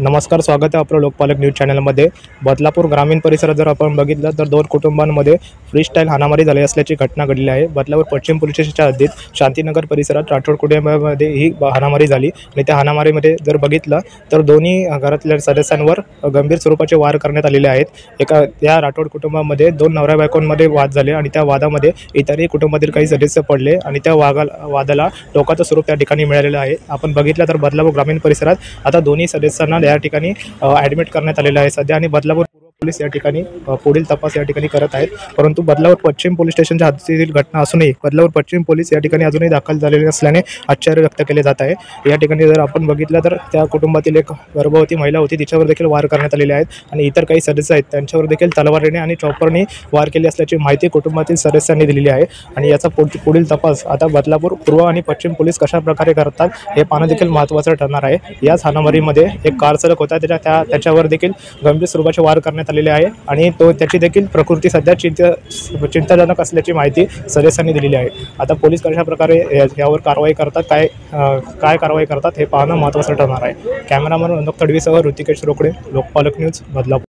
नमस्कार, स्वागत आहे आपलं लोकपालक न्यूज चॅनलमध्ये। बदलापूर ग्रामीण परिसरात जर आपण बघितलं तर दोन कुटुंबांमध्ये फ्रीस्टाईल हाणामारी झाली असल्याची घटना घडली आहे। बदलापूर पश्चिम पोलीस स्टेशनच्या हद्दीत शांतीनगर परिसरात राठोड कुटुंबामध्ये ही हाणामारी झाली आणि त्या हाणामारीमध्ये जर बघितलं तर दोन्ही घरातल्या सदस्यांवर गंभीर स्वरूपाचे वार करण्यात आलेले आहेत। त्या राठोड कुटुंबामध्ये दोन नवरा बायकोंमध्ये वाद झाले आणि त्या वादामध्ये इतरही कुटुंबातील काही सदस्य पडले आणि त्या वादाला टोकाचं स्वरूप त्या ठिकाणी मिळालेलं आहे। आपण बघितलं तर बदलापूर ग्रामीण परिसरात आता दोन्ही सदस्यांना या ठिकाणी ॲडमिट करण्यात आलेलं आहे सध्या आणि बदलापूर पूर्व पोलीस या ठिकाणी पुढील तपास या ठिकाणी करत आहेत। परंतु बदलापूर पश्चिम पोलीस स्टेशनच्या हद्दीतील घटना असूनही बदलापूर पश्चिम पोलीस या ठिकाणी अजूनही दाखल झालेले असल्याने आश्चर्य व्यक्त केले जात आहे। या ठिकाणी जर आपण बघितलं तर त्या कुटुंबातील एक गर्भवती महिला होती, तिच्यावर देखील वार करण्यात आलेले आहेत आणि इतर काही सदस्य आहेत त्यांच्यावर देखील तलवारीने आणि चॉपरने वार केले असल्याची माहिती कुटुंबातील सदस्यांनी दिलेली आहे। आणि याचा पुढील तपास आता बदलापूर पूर्व आणि पश्चिम पोलीस कशा प्रकारे करतात हे पाहणं देखील महत्त्वाचं ठरणार आहे। याच हाणामारीमध्ये एक कार चालक होता, त्याच्यावर देखील गंभीर स्वरूपाचे वार करण्यात आलेले आहे आणि त्याची देखील प्रकृती सध्या चिंताजनक असल्याची माहिती सदस्यांनी दिलेली आहे। आता पोलीस कशा प्रकारे यावर कारवाई करतात, काय कारवाई करतात हे पाहणं महत्त्वाचं ठरणार आहे। Cameraman तडवीसह Rutikesh Rokade, लोकपालक news, Badlapur.